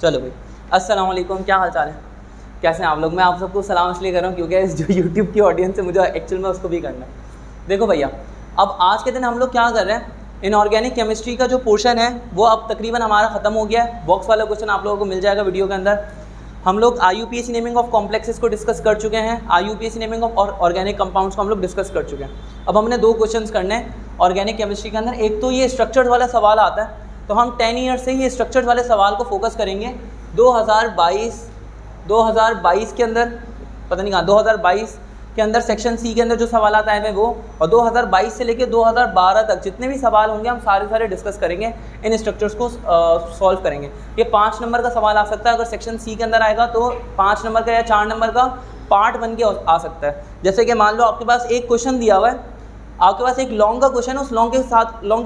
चलो भाई, अस्सलाम वालेकुम, क्या हाल चाल है, कैसे हैं आप लोग। मैं आप सबको सलाम इसलिए कर रहा हूँ क्योंकि इस जो यूट्यूब की ऑडियंस है मुझे एक्चुअल में उसको भी करना है। देखो भैया, अब आज के दिन हम लोग क्या कर रहे हैं, इनऑर्गेनिक केमिस्ट्री का जो पोर्शन है वो अब तकरीबन हमारा ख़त्म हो गया है। बॉक्स वाला क्वेश्चन आप लोगों को मिल जाएगा वीडियो के अंदर। हम लोग IUPAC नेमिंग ऑफ कॉम्प्लेक्सेस को डिस्कस कर चुके हैं, IUPAC naming of organic compounds को हम लोग डिस्कस कर चुके हैं। अब हमने दो क्वेश्चंस करने हैं ऑर्गेनिक केमिस्ट्री के अंदर। एक तो ये स्ट्रक्चर्ड वाला सवाल आता है, तो हम 10 ईयर्स से ये स्ट्रक्चर्ड वाले सवाल को फोकस करेंगे। 2022 के अंदर, पता नहीं कहाँ, 2022 के अंदर सेक्शन सी के अंदर जो सवाल आए हैं वो, और 2022 से लेकर 2012 तक जितने भी सवाल होंगे हम सारे डिस्कस करेंगे, इन स्ट्रक्चर्स को सॉल्व करेंगे। ये 5 नंबर का सवाल आ सकता है, अगर सेक्शन सी के अंदर आएगा तो 5 नंबर का या 4 नंबर का पार्ट बन के आ सकता है। जैसे कि मान लो आपके पास एक क्वेश्चन दिया हुआ है, आपके पास एक लॉन्ग का क्वेश्चन है, उस लॉन्ग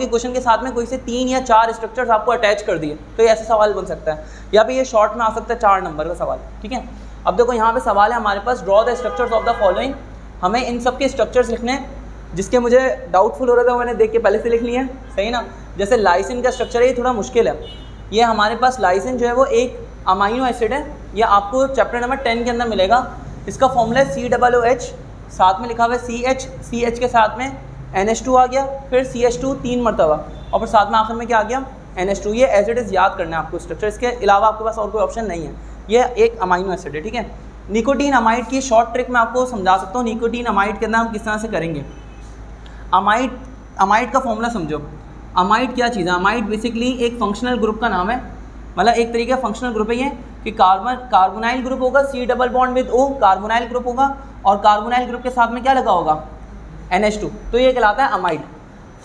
के क्वेश्चन के साथ में कोई से 3 या 4 स्ट्रक्चर्स आपको अटैच कर दिए, तो ये ऐसा सवाल बन सकता है। या फिर ये शॉर्ट में आ सकता है 4 नंबर का सवाल, ठीक है। अब देखो यहाँ पे सवाल है हमारे पास, draw the structures of the following. हमें इन सब के स्ट्रक्चर्स लिखने हैं, जिसके मुझे डाउटफुल हो रहा था मैंने देख के पहले से लिख लिए हैं, सही ना। जैसे लाइसिन का स्ट्रक्चर है, ये थोड़ा मुश्किल है। ये हमारे पास लाइसिन जो है वो एक अमाइनो एसिड है, ये आपको चैप्टर नंबर 10 के अंदर मिलेगा। इसका फॉर्मूला है COOH, साथ में लिखा हुआ है CH के साथ में NH2 आ गया, फिर CH2 3 मरतबा, और फिर साथ में आखिर में क्या आ गया, NH2। ये एज इट इज़ याद करना है आपको स्ट्रक्चर, इसके अलावा आपके पास और कोई ऑप्शन नहीं है। ये एक अमाइनो एसिड है, ठीक है। निकोटीन अमाइड की शॉर्ट ट्रिक मैं आपको समझा सकता हूँ। निकोटीन अमाइड के अंदर हम किस तरह से करेंगे। अमाइड का फॉर्मूला समझो। अमाइड क्या चीज़ है, अमाइड बेसिकली एक फंक्शनल ग्रुप का नाम है, मतलब एक तरीके का फंक्शनल ग्रुप है ये, कि कार्बोनाइल ग्रुप होगा, C double bond with O, carbonyl group होगा, और कार्बोनाइल ग्रुप के साथ में क्या लगा होगा, NH2, तो ये कहलाता है अमाइड।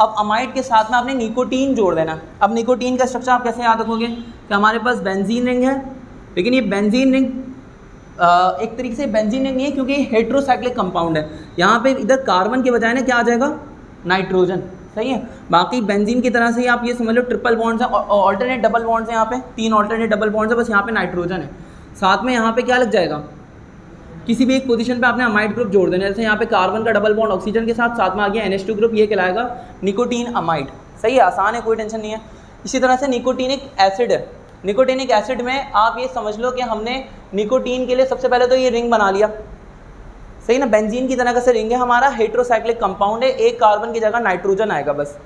अब अमाइड के साथ में आपने निकोटीन जोड़ देना। अब निकोटीन का स्ट्रक्चर आप कैसे याद रखोगे कि हमारे पास बेंजीन रिंग है, लेकिन ये बेंजीन रिंग एक तरीके से बेंजीन रिंग नहीं है क्योंकि हेट्रोसाइक्लिक कंपाउंड है। यहाँ पे इधर कार्बन के बजाय ना क्या आ जाएगा, नाइट्रोजन, सही है। बाकी बेंजीन की तरह से ही आप ये समझ लो ट्रिपल बॉन्ड्स हैं, ऑल्टरनेट डबल बॉन्ड्स हैं, यहाँ पे 3 ऑल्टरनेट डबल बॉन्ड्स है, बस यहाँ पे नाइट्रोजन है। साथ में यहाँ पे क्या लग जाएगा, किसी भी एक पोजीशन पे आपने अमाइड ग्रुप जोड़ देना। जैसे यहाँ पे कार्बन का डबल बॉन्ड ऑक्सीजन के साथ में आ गया NH2 ग्रुप, ये कहलाएगा निकोटीन अमाइड। सही है, आसान है, कोई टेंशन नहीं है। इसी तरह से निकोटीनिक एसिड है। निकोटीनिक एसिड में आप ये समझ लो कि हमने निकोटीन के लिए सबसे पहले तो ये रिंग बना लिया, सही ना। बेंजीन की तरह का से रिंग है हमारा, हेट्रोसाइक्लिक कंपाउंड है, एक कार्बन की जगह नाइट्रोजन आएगा, बस।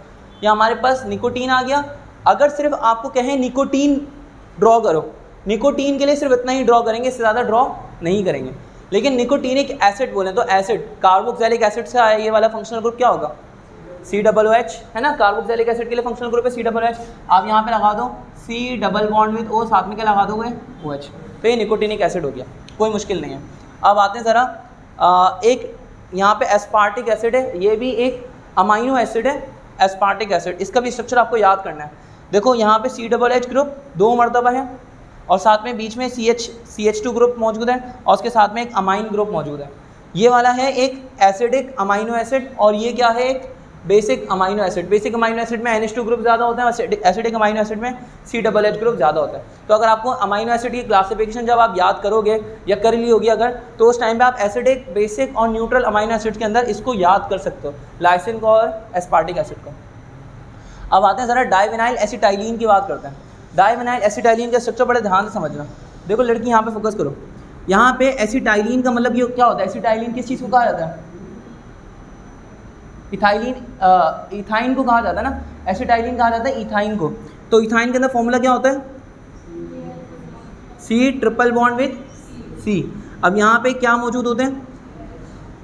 ये हमारे पास निकोटीन आ गया। अगर सिर्फ आपको कहें निकोटीन ड्रॉ करो, निकोटीन के लिए सिर्फ इतना ही ड्रॉ करेंगे, इससे ज़्यादा ड्रॉ नहीं करेंगे। लेकिन निकोटीनिक एसिड बोले तो एसिड, कार्बोक्सिलिक एसिड से आया ये वाला फंक्शनल ग्रुप क्या होगा, COOH, है ना। कार्बोक्सिलिक एसिड के लिए फंक्शनल ग्रुप है COOH। आप यहाँ पे लगा दो C double bond with O, साथ में क्या लगा दोगे, OH, तो ये निकोटीनिक एसिड हो गया, कोई मुश्किल नहीं है। अब आते हैं ज़रा, एक यहाँ पे एस्पार्टिक एसिड है, ये भी एक अमाइनो एसिड है, एस्पार्टिक एसिड। इसका भी स्ट्रक्चर आपको याद करना है। देखो यहाँ पे COOH ग्रुप 2 मरतबा है, और साथ में बीच में CH2 ग्रुप मौजूद है, और उसके साथ में एक अमाइन ग्रुप मौजूद है। ये वाला है एक एसिडिक अमाइनो एसिड, और ये क्या है, एक basic amino acid. Basic amino acid में NH2 ग्रुप ज़्यादा होता है, और एसिडिक अमाइनो एसिड में COOH ग्रुप ज़्यादा होता है। तो अगर आपको अमाइनो एसिड की क्लासिफिकेशन जब आप याद करोगे या कर ली होगी अगर, तो उस टाइम पे आप एसिडिक, बेसिक और न्यूट्रल अमाइनो एसिड के अंदर इसको याद कर सकते हो, लाइसिन को और एस्पार्टिक एसिड को। अब आते हैं ज़रा डाइविनाइल एसिटाइलिन की बात करते हैं। डाइविनाइल एसिटाइलिन का स्ट्रक्चर बड़े ध्यान से समझना। देखो लड़की यहाँ पे फोकस करो, यहाँ पे एसिटाइलिन का मतलब ये क्या होता है, एसिटाइलिन किस चीज़ को कहा जाता है, इथाइलिन, इथाइन को कहा जाता है ना, एसिटाइलिन कहा जाता है इथाइन को। तो इथाइन के अंदर फॉर्मूला क्या होता है, C triple bond with C। अब यहाँ पे क्या मौजूद होते हैं,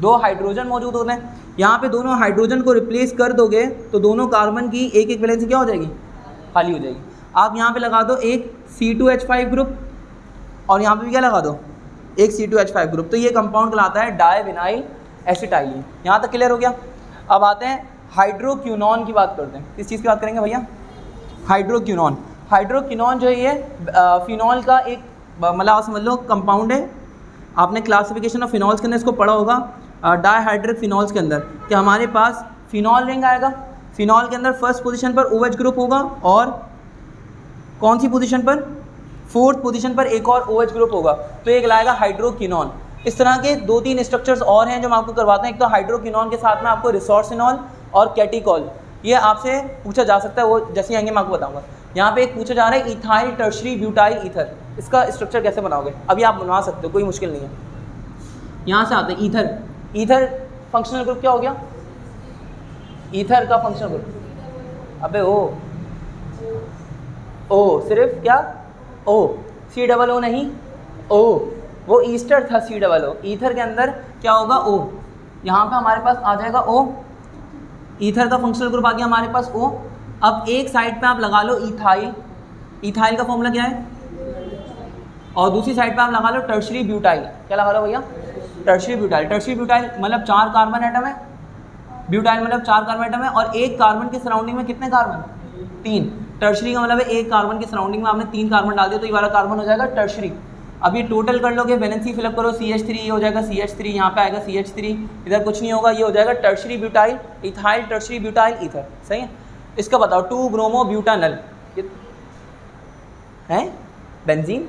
2 हाइड्रोजन मौजूद होते हैं। यहाँ पे दोनों हाइड्रोजन को रिप्लेस कर दोगे तो दोनों कार्बन की एक एक वैलेंसी क्या हो जाएगी, खाली हो जाएगी। आप यहाँ पे लगा दो एक C2H5 ग्रुप, और यहाँ पे भी क्या लगा दो, एक C2H5 ग्रुप, तो ये कंपाउंड कहलाता है डाइविनाइल एसिटाइलिन। यहाँ तक क्लियर हो गया। अब आते हैं हाइड्रोक्विनोन की बात करते हैं। किस चीज़ की बात करेंगे भैया, हाइड्रोक्विनोन। हाइड्रोक्विनोन जो है ये फिनॉल का एक मतलब आप समझ लो कंपाउंड है। आपने क्लासिफिकेशन ऑफ फिनॉल्स के अंदर इसको पढ़ा होगा, डाइहाइड्रिक फिनॉल्स के अंदर, कि हमारे पास फिनॉल रिंग आएगा, फिनॉल के अंदर फर्स्ट पोजीशन पर OH ग्रुप होगा, और कौन सी पोजीशन पर, 4th पोजीशन पर एक और OH ग्रुप होगा, तो ये कहलाएगा हाइड्रोक्विनोन। इस तरह के 2-3 स्ट्रक्चर्स और हैं जो मैं आपको करवाता हूँ। एक तो हाइड्रोक्विनोन के साथ में आपको रिसोर्सिनॉल और कैटिकॉल, ये आपसे पूछा जा सकता है, वो जैसे आएंगे मैं आपको बताऊंगा। यहाँ पे एक पूछा जा रहा है इथाइल टर्शरी ब्यूटाइल ईथर। इसका स्ट्रक्चर कैसे बनाओगे, अभी आप बनवा सकते हो, कोई मुश्किल नहीं है। यहाँ से आते हैं ईथर। ईथर फंक्शनल ग्रुप क्या हो गया, ईथर का फंक्शनल ग्रुप, अबे ओ सिर्फ क्या ओ, COO नहीं ओ, वो ईस्टर था COO। ईथर के अंदर क्या होगा ओ, यहाँ पे हमारे पास आ जाएगा ओ, ईथर का फंक्शनल ग्रुप आ गया हमारे पास ओ। अब एक साइड पे आप लगा लो इथाइल, इथाइल का फॉर्मूला क्या है, और दूसरी साइड पे आप लगा लो टर्शरी ब्यूटाइल। क्या लगा लो भैया, टर्शरी ब्यूटाइल। टर्शरी ब्यूटाइल मतलब 4 कार्बन एटम है, ब्यूटाइल मतलब 4 कार्बन एटम है, और एक कार्बन के सराउंडिंग में कितने कार्बन, 3। टर्शरी का मतलब है एक कार्बन के सराउंडिंग में आपने 3 कार्बन डाल दिया तो ये वाला कार्बन हो जाएगा टर्शरी। अब ये टोटल कर लोगे, वैलेंसी फिलअप करो, CH3 ये हो जाएगा CH3, यहाँ पे आएगा CH3, इधर कुछ नहीं होगा, ये हो जाएगा tertiary butyl ethyl, tertiary butyl ether. सही है। इसका बताओ 2 ब्रोमो ब्यूटानल है, बेंजीन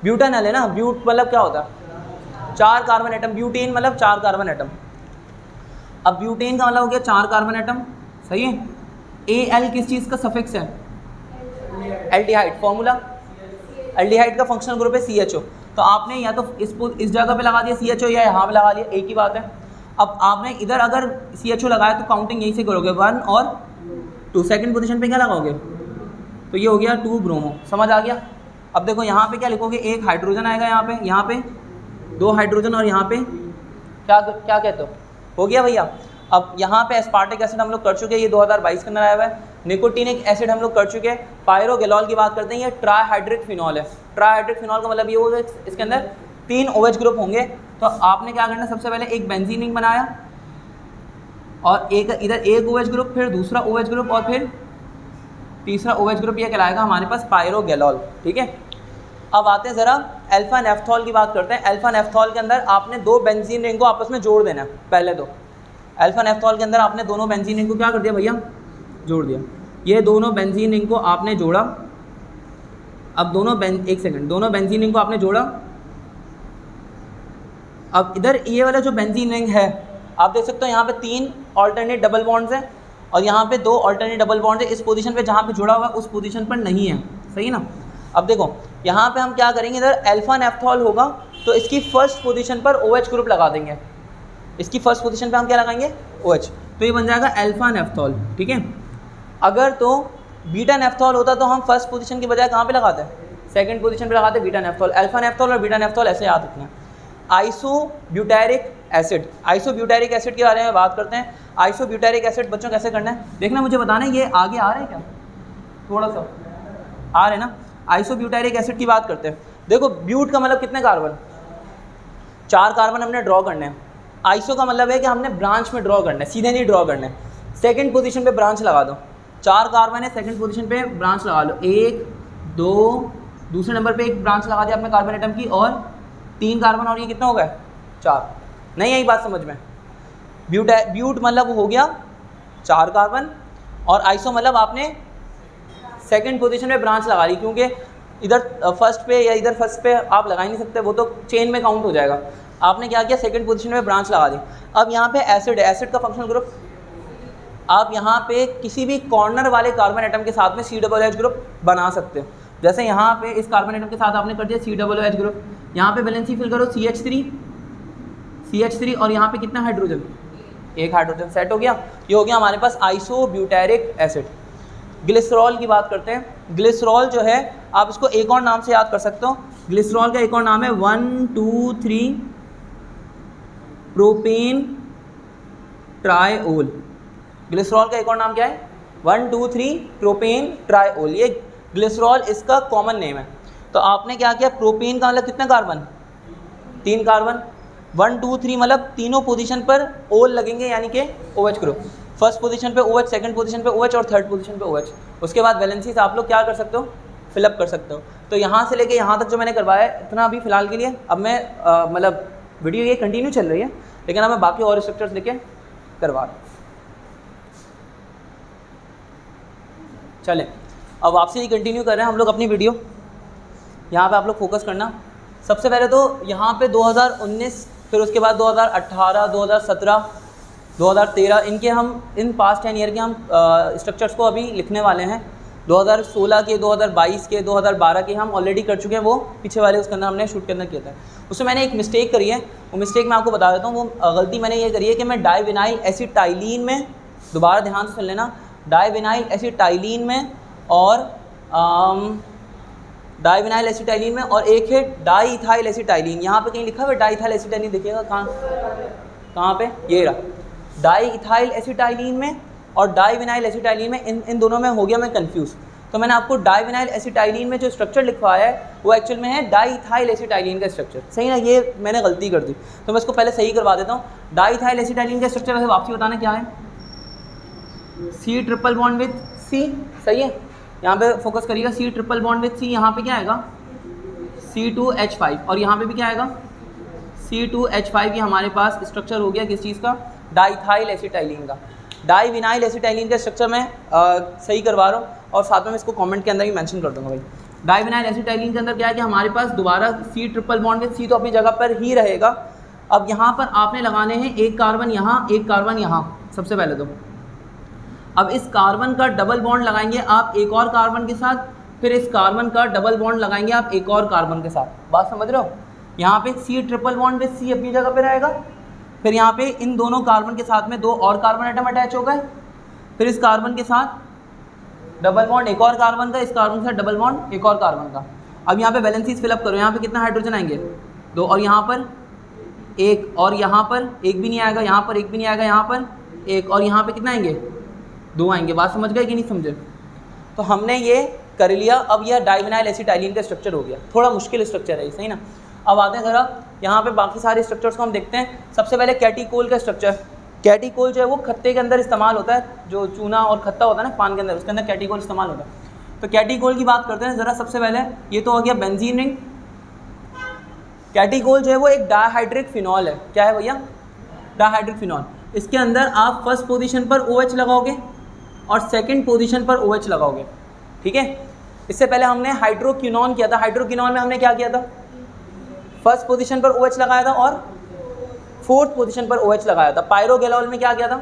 ब्यूटानल है ना, ब्यूट मतलब क्या होता है 4 कार्बन एटम, ब्यूटेन मतलब 4 कार्बन एटम। अब ब्यूटेन का मतलब हो गया 4 कार्बन एटम, सही है। Al किस चीज़ का सफिक्स है, एल्डिहाइड। फॉर्मूला एल्डिहाइड का फंक्शनल ग्रुप है CHO, तो आपने या तो इस जगह पे लगा दिया CHO या यहाँ पे लगा दिया, एक ही बात है। अब आपने इधर अगर CHO लगाया तो काउंटिंग यहीं से करोगे 1 और 2, सेकंड पोजीशन पे क्या लगाओगे, तो ये हो गया 2 ब्रोमो। समझ आ गया। अब देखो यहाँ पे क्या लिखोगे, एक हाइड्रोजन आएगा यहाँ पे 2 हाइड्रोजन, और यहाँ पे क्या कहते हो गया भैया। अब यहाँ पे एस्पार्टिक एसिड हम लोग कर चुके हैं, ये 2022 के अंदर आया हुआ है। निकोटीनिक एसिड हम लोग कर चुके हैं। पायरोगेलॉल की बात करते हैं, ये ट्राइहाइड्रिक फिनॉल है। ट्राइहाइड्रिक फिनॉल का मतलब ये होगा इसके अंदर 3 OH ग्रुप होंगे। तो आपने क्या करना, सबसे पहले एक बेंजीन रिंग बनाया, और एक इधर एक OH ग्रुप, फिर दूसरा OH ग्रुप, और फिर तीसरा OH ग्रुप, ये कहलाएगा हमारे पास पायरोगेलॉल। ठीक है। अब आते हैं ज़रा अल्फा नेफ्थॉल की बात करते हैं। अल्फा नेफ्थॉल के अंदर आपने 2 बेंजीन रिंग को आपस में जोड़ देना है। पहले तो अल्फा नेफ्थॉल के अंदर आपने दोनों बेंजीन रिंग को क्या कर दिया भैया, जोड़ दिया। ये दोनों बेंजीन रिंग को आपने जोड़ा। अब दोनों बेंजीन रिंग को आपने जोड़ा। अब इधर ये वाला जो बेंजीन रिंग है, आप देख सकते हो यहाँ पे 3 ऑल्टरनेट डबल बॉन्ड्स हैं, और यहाँ पे 2 ऑल्टरनेट डबल बॉन्ड है। इस पोजीशन पे जहाँ पे जुड़ा हुआ है उस पोजीशन पर नहीं है, सही ना। अब देखो यहाँ पे हम क्या करेंगे, इधर अल्फा नेफ्थॉल होगा तो इसकी फर्स्ट पोजीशन पर OH ग्रुप लगा देंगे। इसकी फर्स्ट पोजीशन पे हम क्या लगाएंगे, OH, तो ये बन जाएगा अल्फा नेफ्थॉल। ठीक है। अगर तो बीटा नेफ्थॉल होता तो हम फर्स्ट पोजीशन की बजाय कहाँ पे लगाते हैं, सेकंड पोजीशन पे लगाते बीटा नेफ्थॉल। अल्फा नेफ्थॉल और बीटा नेफ्थॉल ऐसे याद रखना है। आइसोब्यूटारिक एसिड, आइसोब्यूटारिक एसिड के बारे में बात करते हैं। आइसोब्यूटारिक एसिड बच्चों कैसे करना है देखना, मुझे बताना है। ये आगे आ रहे हैं क्या, थोड़ा सा आ रहे ना। आइसोब्यूटारिक एसिड की बात करते हैं। देखो ब्यूट का मतलब कितने कार्बन, 4 कार्बन हमने ड्रॉ करने हैं। आइसो का मतलब है कि हमने ब्रांच में ड्रॉ करना है, सीधे नहीं ड्रॉ करना है। सेकंड पोजीशन पे ब्रांच लगा दो, 4 कार्बन है, सेकंड पोजीशन पे ब्रांच लगा लो, 1 2, दूसरे नंबर पे एक ब्रांच लगा दिया आपने कार्बन एटम की, और 3 कार्बन, और ये कितना हो गया 4। नहीं आई बात समझ में। ब्यूट मतलब हो गया 4 कार्बन, और आइसो मतलब आपने सेकंड पोजीशन में ब्रांच लगा ली, क्योंकि इधर फर्स्ट पे या इधर फर्स्ट पे आप लगा ही नहीं सकते, वो तो चेन में काउंट हो जाएगा। आपने क्या किया, सेकंड पोजीशन में ब्रांच लगा दी। अब यहाँ पे एसिड है, एसिड का फंक्शनल ग्रुप, आप यहाँ पे किसी भी कॉर्नर वाले कार्बन एटम के साथ में COOH ग्रुप बना सकते हो। जैसे यहाँ पे इस कार्बन एटम के साथ आपने कर दिया COOH ग्रुप, यहाँ पे वैलेंसी फिल करो CH3, और यहाँ पे कितना हाइड्रोजन, एक हाइड्रोजन, सेट हो गया। ये हो गया हमारे पास आइसोब्यूटारिक एसिड। ग्लिसरॉल की बात करते हैं। ग्लिसरॉल जो है आप इसको एक और नाम से याद कर सकते हो। ग्लिसरॉल का एक और नाम है 1,2,3 प्रोपेन ट्राइओल। ग्लिसरॉल का एक और नाम क्या है, 1,2,3 प्रोपेन ट्राइओल। ये ग्लिसरॉल इसका कॉमन नेम है। तो आपने क्या किया, प्रोपेन का मतलब कितने कार्बन, 3 कार्बन, 1 2 3 मतलब तीनों पोजीशन पर ओल लगेंगे, यानी कि OH ग्रुप। फर्स्ट पोजीशन पे OH, सेकंड पोजीशन पे OH और थर्ड पोजीशन पे OH। उसके बाद वैलेंसी से आप लोग क्या कर सकते हो, फिलअप कर सकते हो। तो यहाँ से लेके यहाँ तक जो मैंने करवाया है इतना अभी फ़िलहाल के लिए। अब मैं मतलब वीडियो ये कंटिन्यू चल रही है, लेकिन अब मैं बाकी और स्ट्रक्चर्स लेके करवा रहा हूँ। चलें अब आपसे ही कंटिन्यू कर रहे हैं हम लोग अपनी वीडियो। यहाँ पे आप लोग फोकस करना। सबसे पहले तो यहाँ पे 2019, फिर उसके बाद 2018, 2017, 2013 इनके हम इन पास्ट 10 ईयर के हम स्ट्रक्चर्स को अभी लिखने वाले हैं। 2016 के, 2022 के, 2012 के हम ऑलरेडी कर चुके हैं, वो पीछे वाले उसके अंदर हमने शूट के अंदर किया था। उसमें मैंने एक मिस्टेक करी है, वो मिस्टेक मैं आपको बता देता हूँ। वो गलती मैंने ये करी है कि मैं डाइविनाइल एसिटाइलिन में, दोबारा ध्यान से सुन लेना, डाइविनाइल एसिटाइलिन में और डाइविनाइल एसिटाइलिन में और एक है डाईइथाइल एसिटाइलिन। यहाँ पे कहीं लिखा हुआ है डाईइथाइल एसिटाइलिन, देखिएगा कहाँ पे, ये रहा डाईइथाइल एसिटाइलिन में और डाइविनाइल एसिटाइलिन में, इन दोनों में हो गया मैं कंफ्यूज। तो मैंने आपको डाइविनाइल एसिटाइलिन में जो स्ट्रक्चर लिखवाया है वो एक्चुअल में है डाईइथाइल एसिटाइलिन का स्ट्रक्चर, सही ना, ये मैंने गलती कर दी, तो मैं इसको पहले सही करवा देता हूँ। डाईइथाइल एसिटाइलिन का स्ट्रक्चर वैसे वापसी बताना क्या है, C triple bond with C, सही है, यहाँ पे फोकस करिएगा, C triple bond with C, यहाँ पे क्या आएगा C2H5 और यहाँ पे भी क्या आएगा C2H5। ये हमारे पास स्ट्रक्चर हो गया किस चीज़ का, डाईइथाइल एसिटाइलिन का। डाइविनाइल एसिटाइलिन का स्ट्रक्चर मैं सही करवा रहा हूँ और साथ में मैं इसको कमेंट के अंदर भी मेंशन कर दूँगा भाई। डाइविनाइल एसिटाइलिन के अंदर क्या है कि हमारे पास दोबारा C triple bond with C तो अपनी जगह पर ही रहेगा। अब यहाँ पर आपने लगाने हैं एक कार्बन यहाँ, एक कार्बन यहाँ, सबसे पहले तो अब इस कार्बन का डबल बॉन्ड लगाएंगे आप एक और कार्बन के साथ, फिर इस कार्बन का डबल बॉन्ड लगाएंगे आप एक और कार्बन के साथ, बात समझ रहे हो। यहाँ पे C triple bond with C अपनी जगह पे रहेगा, फिर यहाँ पे इन दोनों कार्बन के साथ में दो और कार्बन एटम अटैच हो गए, फिर इस कार्बन के साथ डबल बॉन्ड एक और कार्बन का, इस कार्बन के साथ डबल बॉन्ड एक और कार्बन का। अब यहाँ पे वैलेंसीज फिलअप करो, यहाँ पे कितना हाइड्रोजन आएंगे, दो, और यहाँ पर एक, और यहाँ पर एक भी नहीं आएगा, यहाँ पर एक भी नहीं आएगा, यहाँ पर एक, और यहाँ पे कितना आएंगे, दो आएंगे। बात समझ गए कि नहीं समझे। तो हमने ये कर लिया। अब यह डाइविनाइल एसिटाइलिन का स्ट्रक्चर हो गया, थोड़ा मुश्किल स्ट्रक्चर है, सही ना। अब आते हैं ज़रा यहाँ पे बाकी सारे स्ट्रक्चर्स को हम देखते हैं। सबसे पहले कैटीकोल का स्ट्रक्चर। कैटीकोल जो है वो खत्ते के अंदर इस्तेमाल होता है, जो चूना और खत्ता होता है ना पान के अंदर, उसके अंदर कैटीकोल इस्तेमाल होता है। तो कैटीकोल की बात करते हैं ज़रा। सबसे पहले ये तो हो गया बेंजीन रिंग। कैटीकोल जो है वो एक डाइहाइड्रिक फिनॉल है। क्या है भैया, डाइहाइड्रिक फिनॉल। इसके अंदर आप फर्स्ट पोजीशन पर OH लगाओगे और सेकंड पोजीशन पर OH लगाओगे, ठीक है। इससे पहले हमने हाइड्रोक्विनोन किया था। हाइड्रोक्विनोन में हमने क्या किया था, फर्स्ट पोजीशन पर OH लगाया था और फोर्थ पोजीशन पर OH लगाया था। पायरोगेलॉल में क्या किया था,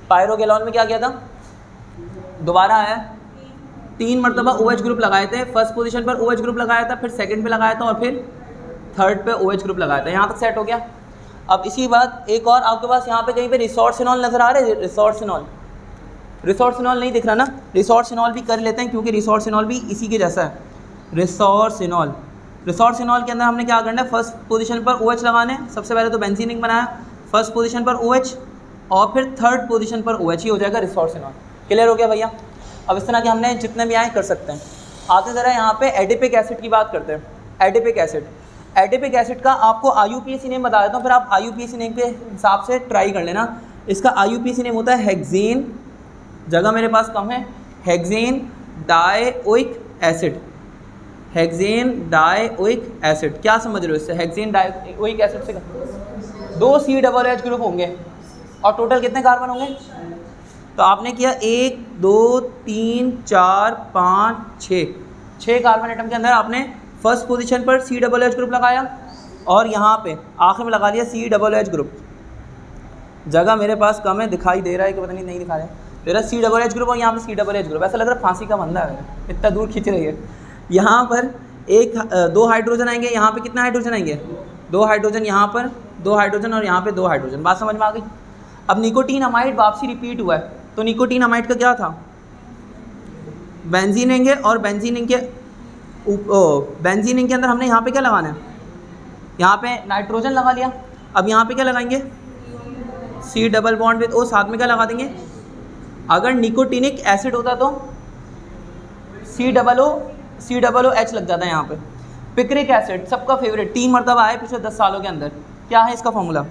पायरोगेलॉल में क्या किया था, दोबारा आया 3 मरतबा OH ग्रुप लगाए थे। फर्स्ट पोजीशन पर OH ग्रुप लगाया था, फिर सेकंड पे लगाया था और फिर थर्ड पे OH ग्रुप लगाया था। यहाँ तक सेट हो गया। अब इसी बात एक और आपके पास यहाँ पे कहीं पे रिसोर्सिनॉल नज़र आ रहे हैं। रिसोर्सिनॉल, रिसोर्सिनॉल नहीं दिख रहा ना, रिसोर्सिनॉल भी कर लेते हैं क्योंकि रिसोर्सिनॉल भी इसी के जैसा है। रिसोर्सिनॉल, रिसोर्सिनॉल के अंदर हमने क्या करना है, फर्स्ट पोजीशन पर OH लगाने। सबसे पहले तो बेंजीन रिंग बनाया, फर्स्ट पोजीशन पर OH और फिर थर्ड पोजीशन पर OH, ही हो जाएगा रिसोर्सिनॉल। क्लियर हो गया भैया। अब इस तरह के हमने जितने भी आए कर सकते हैं। आते ज़रा यहाँ पे एडिपिक एसिड की बात करते हैं। एडिपिक एसिड, एडिपिक एसिड का आपको IUPAC नेम बता देता हूँ, फिर आप IUPAC नेम के हिसाब से ट्राई कर लेना। इसका IUPAC नेम होता है हेक्सेन, जगह मेरे पास कम है, hexane dioic acid. Hexane dioic acid, क्या समझ रहे हो इससे, हेक्सेन डाइओइक एसिड से 2 COOH ग्रुप होंगे और टोटल कितने कार्बन होंगे। तो आपने किया 1 2 3 4 5 6 कार्बन एटम के अंदर आपने फर्स्ट पोजीशन पर COOH ग्रुप लगाया और यहाँ पे आखिर में लगा लिया COOH ग्रुप। जगह मेरे पास कम है, दिखाई दे रहा है कि पता नहीं दिखा रहा है, तेरा COOH ग्रुप और यहाँ पे COOH ग्रुप। ऐसा लग रहा है फांसी का बंदा है, इतना दूर खींच रही है। यहाँ पर 2 हाइड्रोजन आएंगे, यहाँ पे कितना हाइड्रोजन आएंगे, 2 हाइड्रोजन, यहाँ पर 2 हाइड्रोजन और यहाँ पे 2 हाइड्रोजन। बात समझ में आ गई। अब निकोटीन अमाइड वापसी रिपीट हुआ है, तो निकोटीन अमाइड का क्या था, बेंजीन लेंगे और बेंजीन रिंग के अंदर हमने यहाँ पे क्या लगाना है, यहाँ पे नाइट्रोजन लगा लिया। अब यहाँ पे क्या लगाएंगे, C double bond with O, साथ में क्या लगा देंगे। अगर निकोटीनिक एसिड होता तो COOH लग जाता है यहाँ पे। पिक्रिक एसिड सबका फेवरेट, 3 मरतबा आए पिछले 10 सालों के अंदर। क्या है इसका फॉर्मूला,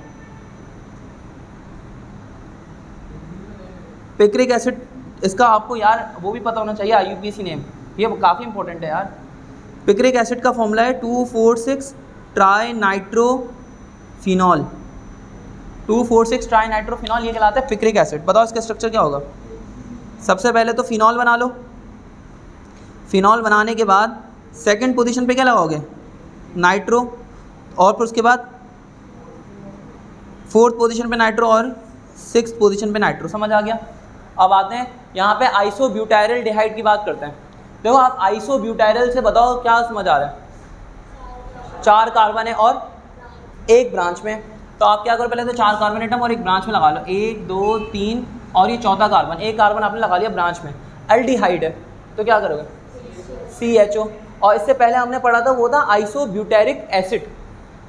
पिक्रिक एसिड, इसका आपको यार वो भी पता होना चाहिए, IUPAC नेम, ये काफ़ी इंपॉर्टेंट है यार। पिक्रिक एसिड का फॉर्मूला है 2,4,6 ट्राइनाइट्रोफिनॉल। 2,4,6 ट्राइनाइट्रोफिनॉल ये कहलाता है पिक्रिक एसिड। बताओ इसका स्ट्रक्चर क्या होगा। सबसे पहले तो फिनॉल बना लो, फिनॉल बनाने के बाद सेकंड पोजीशन पे क्या लगाओगे, नाइट्रो, और फिर उसके बाद फोर्थ पोजीशन पे नाइट्रो और 6th पोजीशन पे नाइट्रो। समझ आ गया। अब आते हैं यहाँ पे आइसोब्यूटाइरल डिहाइड की बात करते हैं। देखो आप आइसोब्यूटाइरल से बताओ क्या समझ आ रहा है, 4 कार्बन है और एक ब्रांच में, तो आप क्या करो पहले तो 4 कार्बन एटम और एक ब्रांच में लगा लो, 1 2 3 और ये चौथा कार्बन, एक कार्बन आपने लगा लिया ब्रांच में, एल्डिहाइड है तो क्या करोगे CHO। और इससे पहले हमने पढ़ा था वो था आइसोब्यूटेरिक एसिड,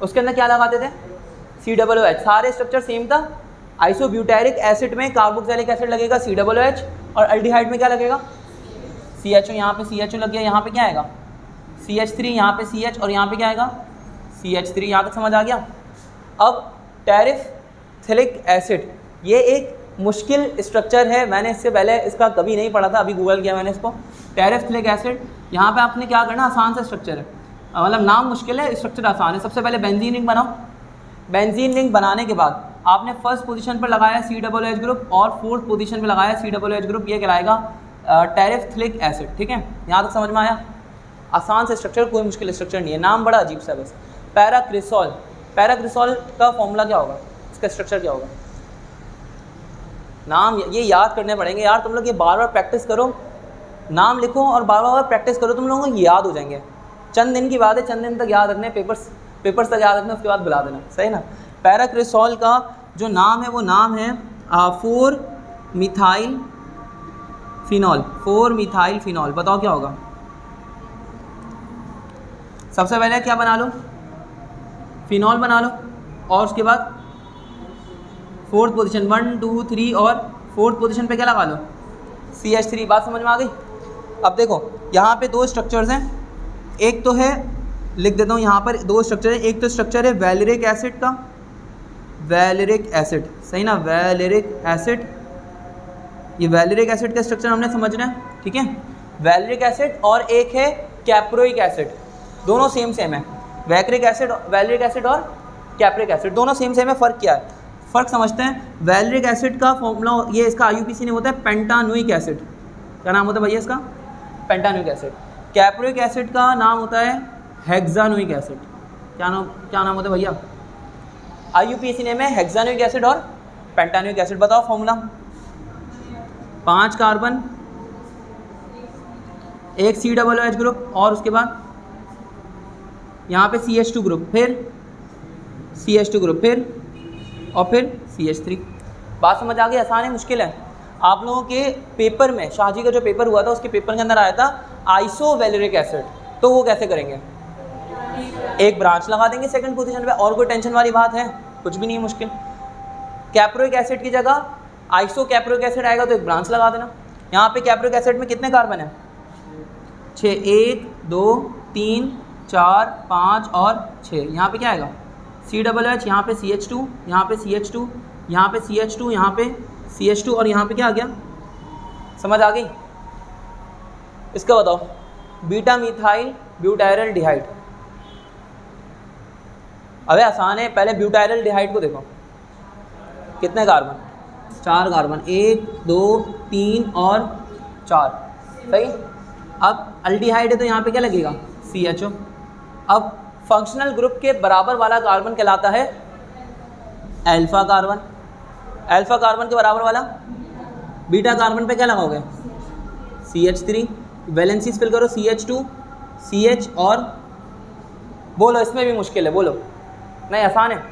उसके अंदर क्या लगाते थे COOH, सारे स्ट्रक्चर सेम था। आइसोब्यूटेरिक एसिड में कार्बोक्सिलिक एसिड लगेगा COOH और एल्डिहाइड में क्या लगेगा CHO। यहाँ पे CHO लग गया, यहाँ पे क्या आएगा CH3, यहाँ पे CH और यहाँ पे क्या आएगा CH3। यहाँ तक समझ आ गया। अब टेरिफ्थिलिक एसिड, ये एक मुश्किल स्ट्रक्चर है, मैंने इससे पहले इसका कभी नहीं पढ़ा था, अभी गूगल किया मैंने इसको। टेरिफ्थिलिक एसिड, यहाँ पे आपने क्या करना, आसान सा स्ट्रक्चर है, मतलब नाम मुश्किल है स्ट्रक्चर आसान है। सबसे पहले बेंजीन रिंग बनाओ, बेंजीन रिंग बनाने के बाद आपने फर्स्ट पोजीशन पर लगाया COOH ग्रुप और फोर्थ पोजीशन पर लगाया COOH ग्रुप, ये कहलाएगा टेरिफ्थिलिक एसिड। ठीक है, यहाँ तक समझ में आया। आसान से स्ट्रक्चर, कोई मुश्किल स्ट्रक्चर नहीं है, नाम बड़ा अजीब सा बस। पैराक्रिसॉल, पैराक्रिसॉल का फॉर्मूला क्या होगा, इसका स्ट्रक्चर क्या होगा, नाम ये याद करने पड़ेंगे यार, तुम लोग ये बार बार प्रैक्टिस करो, नाम लिखो और बार बार प्रैक्टिस करो, तुम लोगों को याद हो जाएंगे। चंद दिन की बात है, चंद दिन तक याद रखने, पेपर्स तक याद रखना, उसके बाद बुला देना, सही ना। पैराक्रिसॉल का जो नाम है वो नाम है 4 मिथाइल फिनॉल, 4 मिथाइल फिनॉल। बताओ क्या होगा। सबसे पहले क्या बना लो, फिनॉल बना लो और उसके बाद फोर्थ पोजीशन 1 2 3 और फोर्थ पोजीशन पे क्या लगा लो CH3। बात समझ में आ गई। अब देखो यहाँ पे 2 स्ट्रक्चर्स हैं, एक तो है, लिख देता हूँ यहाँ पर 2 स्ट्रक्चर है, एक तो स्ट्रक्चर है वैलेरिक एसिड का, वैलेरिक एसिड, सही ना, वैलेरिक एसिड, ये वैलेरिक एसिड का स्ट्रक्चर हमने समझना है, ठीक है, वैलेरिक एसिड। और एक है कैप्रोइक एसिड, दोनों सेम है, वैलेरिक एसिड और कैप्रिक एसिड दोनों सेम है। फ़र्क क्या है, फ़र्क समझते हैं। वैलेरिक एसिड का फॉर्मूला, ये इसका IUPAC नेम होता है पेंटानोइक एसिड, क्या नाम होता है भैया इसका, पेंटानोइक एसिड। कैप्रोइक एसिड का नाम होता है हेक्सानोइक एसिड, क्या नाम होता है भैया, IUPAC नेम है हेक्सानोइक एसिड और पेंटानोइक एसिड। बताओ फॉर्मूला, 5 कार्बन, एक COOH ग्रुप और उसके बाद यहाँ पे CH2 ग्रुप, फिर CH2 ग्रुप, फिर CH3। बात समझ आ गई, आसान है मुश्किल है। आप लोगों के पेपर में, शाहजी का जो पेपर हुआ था उसके पेपर के अंदर आया था आइसोवैलेरिक एसिड, तो वो कैसे करेंगे, एक ब्रांच लगा देंगे सेकंड पोजीशन पे, और कोई टेंशन वाली बात है, कुछ भी नहीं है मुश्किल। कैप्रोइक एसिड की जगह आइसो कैप्रोइक एसिड आएगा तो एक ब्रांच लगा देना। यहाँ पे कैप्रोइक एसिड में कितने कार्बन है 6, 1 2 3 4 5 और 6। यहाँ पे क्या आएगा COOH, यहाँ पे CH2, यहाँ पे CH2, यहाँ पे CH2, यहाँ पे CH2 और यहाँ पे क्या आ गया, समझ आ गई। इसका बताओ, बीटा मिथाइल ब्यूटाइरल डिहाइड। अबे आसान है, पहले ब्यूटाइरल डिहाइड को देखो, कितने कार्बन, 4 कार्बन, 1 2 3 और 4, सही। अब अल्डिहाइड है तो यहाँ पे क्या लगेगा CHO। अब फंक्शनल ग्रुप के बराबर वाला कार्बन कहलाता है अल्फा कार्बन, अल्फा कार्बन के बराबर वाला। बीटा कार्बन पे क्या लगाओगे CH3, वैलेंसीज फिल करो CH2 CH और बोलो, इसमें भी मुश्किल है, बोलो, नहीं आसान है।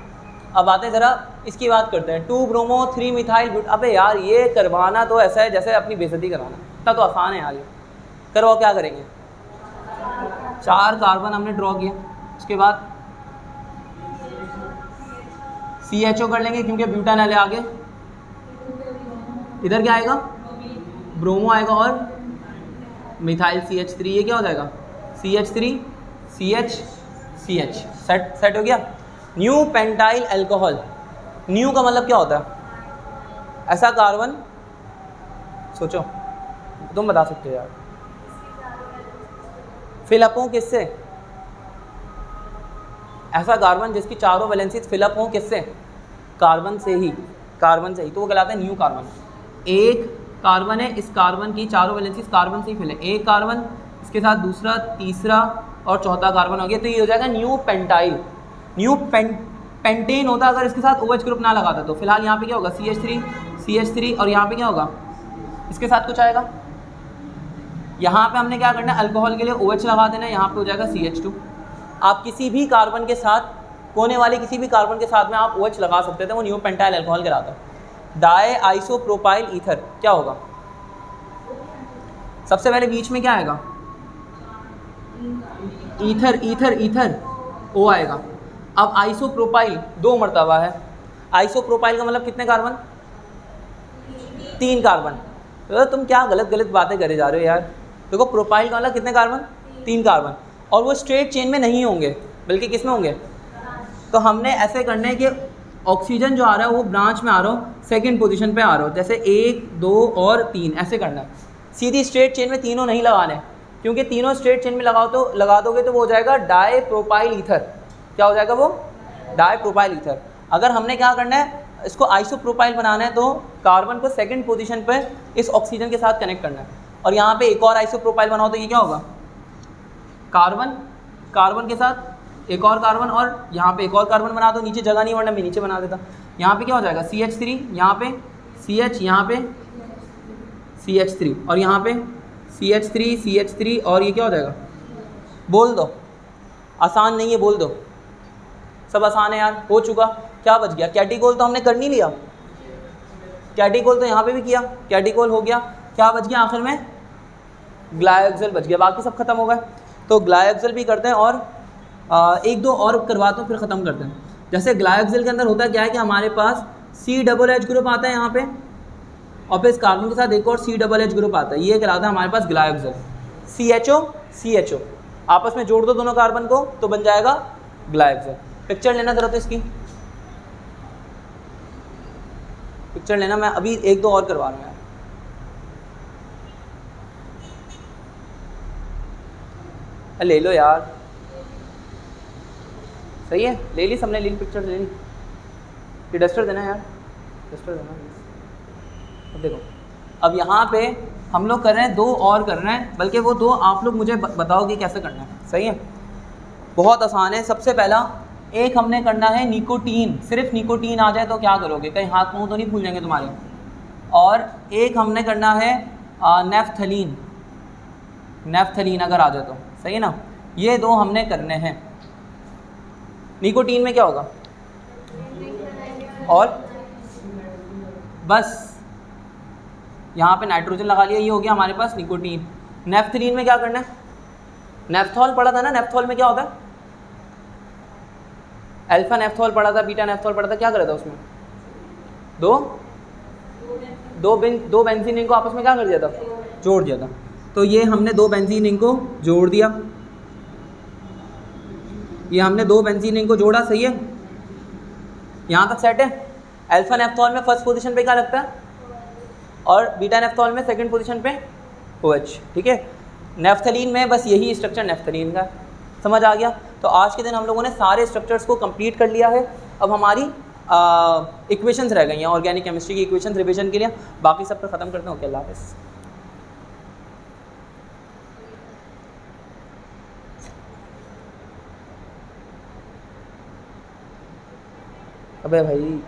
अब आते हैं ज़रा इसकी बात करते हैं, 2 ब्रोमो 3 मिथाइल ब्यूट। अबे यार ये करवाना तो ऐसा है जैसे अपनी बेइज्जती करवाना, इतना तो आसान है यार, ये करो। क्या करेंगे, 4 कार्बन हमने ड्रॉ किया, उसके बाद CHO कर लेंगे क्योंकि ब्यूटानॉल है आगे, इधर क्या आएगा ब्रोमो आएगा और मिथाइल CH3, ये क्या हो जाएगा CH3 CH, सेट हो गया। न्यू पेंटाइल अल्कोहल, न्यू का मतलब क्या होता है, ऐसा कार्बन, सोचो तुम बता सकते हो यार, फिलअप हो किससे, ऐसा कार्बन जिसकी चारों वैलेंसीज फिलअप हो किससे, कार्बन से ही, तो वो कहलाता है न्यू कार्बन। एक कार्बन है, इस कार्बन की चारों वैलेंसीज कार्बन से ही फिल है, एक कार्बन इसके साथ दूसरा, तीसरा और चौथा कार्बन हो गया, तो ये हो जाएगा न्यू पेंटाइल। न्यू पेंटेन होता अगर इसके साथ OH ग्रुप ना लगाता तो। फिलहाल यहाँ पे क्या होगा CH3 और यहाँ पे क्या होगा इसके साथ कुछ आएगा, यहाँ पे हमने क्या करना है, अल्कोहल के लिए OH लगा देना है, यहाँ पे हो जाएगा CH2। आप किसी भी कार्बन के साथ, कोने वाले किसी भी कार्बन के साथ में आप OH लगा सकते थे, वो न्यू पेंटाइल अल्कोहल कहलाता है। डाई आइसोप्रोपाइल ईथर क्या होगा, सबसे पहले बीच में क्या आएगा, ईथर, ईथर, ईथर O आएगा। अब आइसोप्रोपाइल 2 मरतबा है, आइसोप्रोपाइल का मतलब कितने कार्बन, 3 कार्बन। तो तुम क्या गलत बातें करे जा रहे हो यार। देखो प्रोपाइल का मतलब कितने कार्बन, 3 कार्बन, और वो स्ट्रेट चेन में नहीं होंगे, बल्कि किस में होंगे। तो हमने ऐसे करना है कि ऑक्सीजन जो आ रहा है वो ब्रांच में आ रहा हो, सेकंड पोजीशन पे आ रहा हो, जैसे 1, 2 और 3 ऐसे करना है। सीधी स्ट्रेट चेन में तीनों नहीं लगाने, क्योंकि तीनों स्ट्रेट चेन में लगा दोगे तो वो हो जाएगा डाई प्रोपाइल ईथर। क्या हो जाएगा वो, डाई प्रोपाइल ईथर। अगर हमने क्या करना है, इसको आइसोप्रोपाइल बनाना है, तो कार्बन को सेकंड पोजीशन पे इस ऑक्सीजन के साथ कनेक्ट करना है, और यहाँ पे एक और आइसोप्रोपाइल बनाओ तो ये क्या होगा, कार्बन, कार्बन के साथ एक और कार्बन, और यहाँ पे एक और कार्बन बना दो, नीचे जगह नहीं वरना मैं नीचे बना देता। यहाँ पे क्या हो जाएगा, CH3, यहाँ पे CH, यहाँ पे CH3, और यहाँ पे CH3, CH3, और ये क्या हो जाएगा, बोल दो, आसान नहीं है, बोल दो, सब आसान है यार, हो चुका। क्या बच गया, कैटिकोल तो हमने कर नहीं लिया, कैटिकोल तो यहाँ पे भी किया, कैटिकोल हो गया, क्या बच गया आखिर में, ग्लायोक्सिल बच गया, बाकी सब खत्म हो गए। तो ग्लायोक्सिल भी करते हैं, और एक दो और करवाता हूँ फिर ख़त्म करते हैं। जैसे ग्लायोक्सिल के अंदर होता क्या है कि हमारे पास CH ग्रुप आता है यहाँ पे, और फिर इस कार्बन के साथ एक और CH ग्रुप आता है, ये कहलाता है हमारे पास ग्लायोक्सिल। CHO CHO आपस में जोड़ दो दोनों कार्बन को तो बन जाएगा ग्लायोक्सिल। पिक्चर लेना ज़रा तो इसकी, पिक्चर लेना, मैं अभी एक दो और करवा रहा हूँ यार, ले लो यार, सही है, ले ली सबने, ले ली पिक्चर, ले ली। ये डस्टर देना यार, डस्टर देना। अब देखो, अब यहाँ पे हम लोग कर रहे हैं 2 और कर रहे हैं, बल्कि वो 2 आप लोग मुझे बताओ कि कैसे करना है। सही है, बहुत आसान है। सबसे पहला एक हमने करना है निकोटीन, सिर्फ निकोटीन आ जाए तो क्या करोगे, कहीं हाथ मुंह तो नहीं फूल जाएंगे तुम्हारे। और एक हमने करना है नेफ्थलीन, नेफ्थलीन अगर आ जाए तो, सही है ना। ये 2 हमने करने हैं। निकोटीन में क्या होगा, और बस यहाँ पे नाइट्रोजन लगा लिया, ये हो गया हमारे पास निकोटीन। नेफ्थलीन में क्या करना है, नेफ्थॉल पढ़ा था ना, नेफ्थॉल में क्या होता है, अल्फा नेफ्थॉल पढ़ा था, बीटा नेफ्थॉल पढ़ा था, क्या करा था उसमें, दो बेंजीन रिंग को आपस में क्या कर दिया था, जोड़ दिया था। तो ये हमने 2 बेंजीन रिंग को जोड़ दिया, ये हमने 2 बेंजीन रिंग को जोड़ा, सही है, यहाँ तक सेट है। अल्फा नेफ्थॉल में फर्स्ट पोजीशन पे क्या लगता है, और बीटा नेफ्थॉल में सेकंड पोजीशन पे OH, ठीक है। नेफ्थलीन में बस यही स्ट्रक्चर नेफ्थलीन का, समझ आ गया। तो आज के दिन हम लोगों ने सारे स्ट्रक्चर्स को कंप्लीट कर लिया है। अब हमारी इक्वेशंस रह गई हैं, ऑर्गेनिक केमिस्ट्री की इक्वेशंस रिवीजन के लिए, बाकी सब पर ख़त्म करते हैं। ओके, अल्लाह हाफ़िज़। अबे भाई